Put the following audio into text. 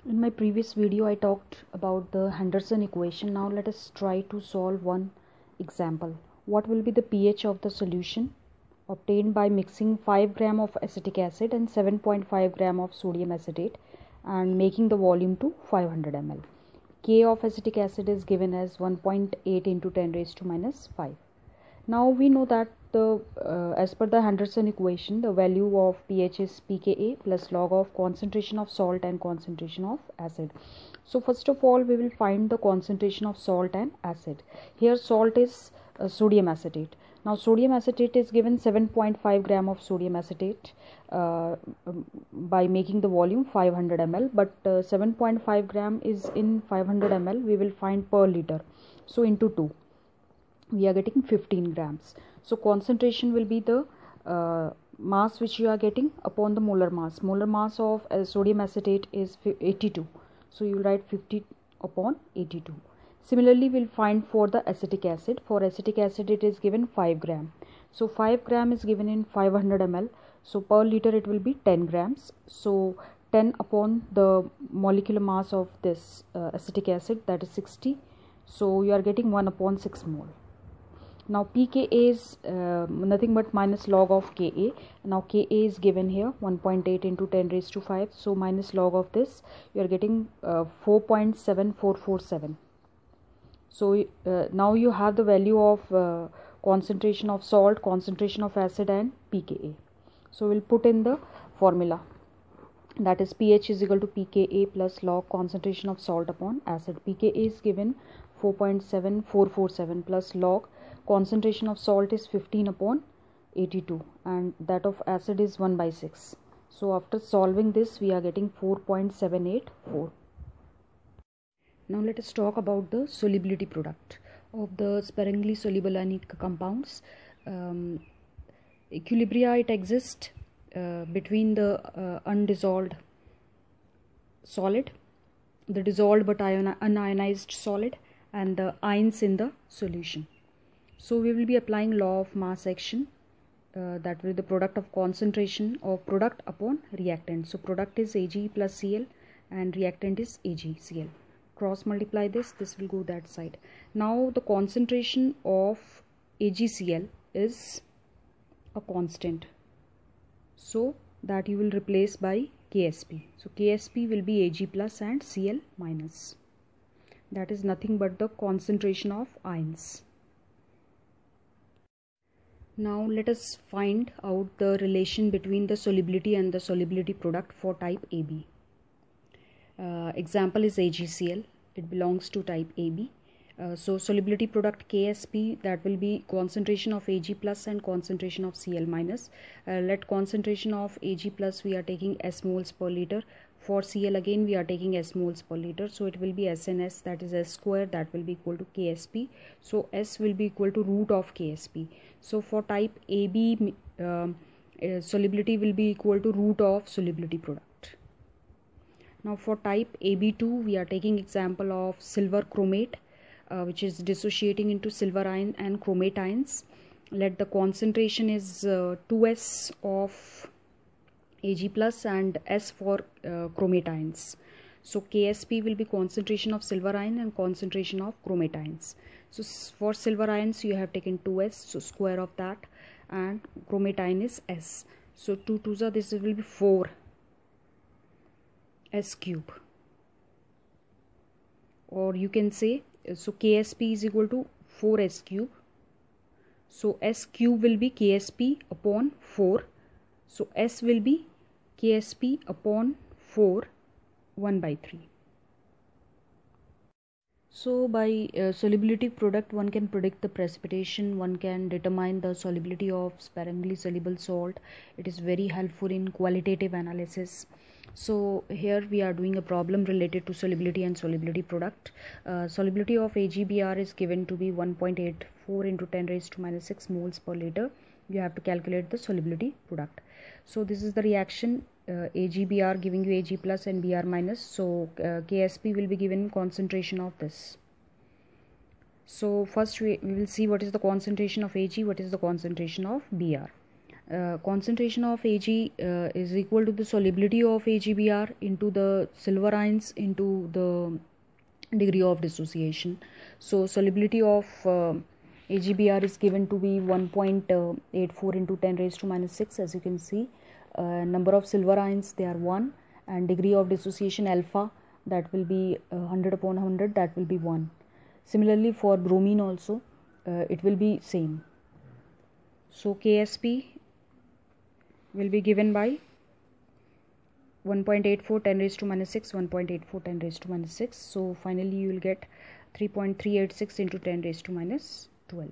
In my previous video, I talked about the Henderson equation. Now let us try to solve one example. What will be the pH of the solution obtained by mixing 5 gram of acetic acid and 7.5 gram of sodium acetate and making the volume to 500 ml. K of acetic acid is given as 1.8 into 10 raised to minus 5. Now we know that as per the Henderson equation, the value of pH is pKa plus log of concentration of salt and concentration of acid. So first of all, we will find the concentration of salt and acid. Here salt is sodium acetate. Now sodium acetate is given 7.5 gram of sodium acetate by making the volume 500 ml, but 7.5 gram is in 500 ml. We will find per liter. So into 2. We are getting 15 grams. So concentration will be the mass which you are getting upon the molar mass. Molar mass of sodium acetate is 82. So you will write 50 upon 82. Similarly, we'll find for the acetic acid. For acetic acid, it is given 5 gram. So 5 gram is given in 500 ml. So per liter it will be 10 grams. So 10 upon the molecular mass of this acetic acid, that is 60. So you are getting 1 upon 6 mole. Now pKa is nothing but minus log of Ka. Now Ka is given here 1.8 into 10 raised to 5. So minus log of this, you are getting 4.7447. So now you have the value of concentration of salt, concentration of acid and pKa. So we'll put in the formula, that is pH is equal to pKa plus log concentration of salt upon acid. pKa is given 4.7447 plus log concentration of salt is 15 upon 82 and that of acid is 1 by 6. So after solving this, we are getting 4.784. Now let us talk about the solubility product of the sparingly soluble anionic compounds. Equilibria, it exists between the undissolved solid, the dissolved but unionized solid, and the ions in the solution. So we will be applying law of mass action, that will be the product of concentration of product upon reactant. So product is Ag plus Cl and reactant is AgCl. Cross multiply this will go that side. Now the concentration of AgCl is a constant, so that you will replace by Ksp. So Ksp will be Ag plus and Cl minus. That is nothing but the concentration of ions. Now let us find out the relation between the solubility and the solubility product for type AB. Example is AgCl. It belongs to type AB. So solubility product Ksp, that will be concentration of Ag plus and concentration of Cl minus. Let concentration of Ag plus we are taking S moles per liter. For Cl again we are taking S moles per liter. So it will be SNS, that is S square, that will be equal to Ksp. So S will be equal to root of Ksp. So for type AB, solubility will be equal to root of solubility product. Now for type AB2, we are taking example of silver chromate, which is dissociating into silver ion and chromate ions. Let the concentration is 2S of Ag plus and S for chromate ions. So Ksp will be concentration of silver ion and concentration of chromate ions. So for silver ions you have taken 2S, so square of that, and chromate ion is S. So 2 2s are, this will be 4 S cube, or you can say, so Ksp is equal to 4S cube. So S cube will be Ksp upon 4. So S will be Ksp upon 4, 1 by 3. So by solubility product, one can predict the precipitation, one can determine the solubility of sparingly soluble salt. It is very helpful in qualitative analysis. So here we are doing a problem related to solubility and solubility product. Solubility of AgBr is given to be 1.84 into 10 raised to minus 6 moles per liter. You have to calculate the solubility product. So this is the reaction, AgBr giving you Ag plus and Br minus. So Ksp will be given concentration of this. So first we will see what is the concentration of Ag, what is the concentration of Br. concentration of Ag is equal to the solubility of AgBr into the silver ions into the degree of dissociation. So solubility of AgBr is given to be 1.84 into 10 raised to minus 6, as you can see. Number of silver ions, they are 1, and degree of dissociation alpha, that will be 100 upon 100, that will be 1. Similarly for bromine also it will be same. So Ksp will be given by 1.84 10 raised to minus 6, 1.84 10 raised to minus 6. So finally you will get 3.386 into 10 raised to minus 12.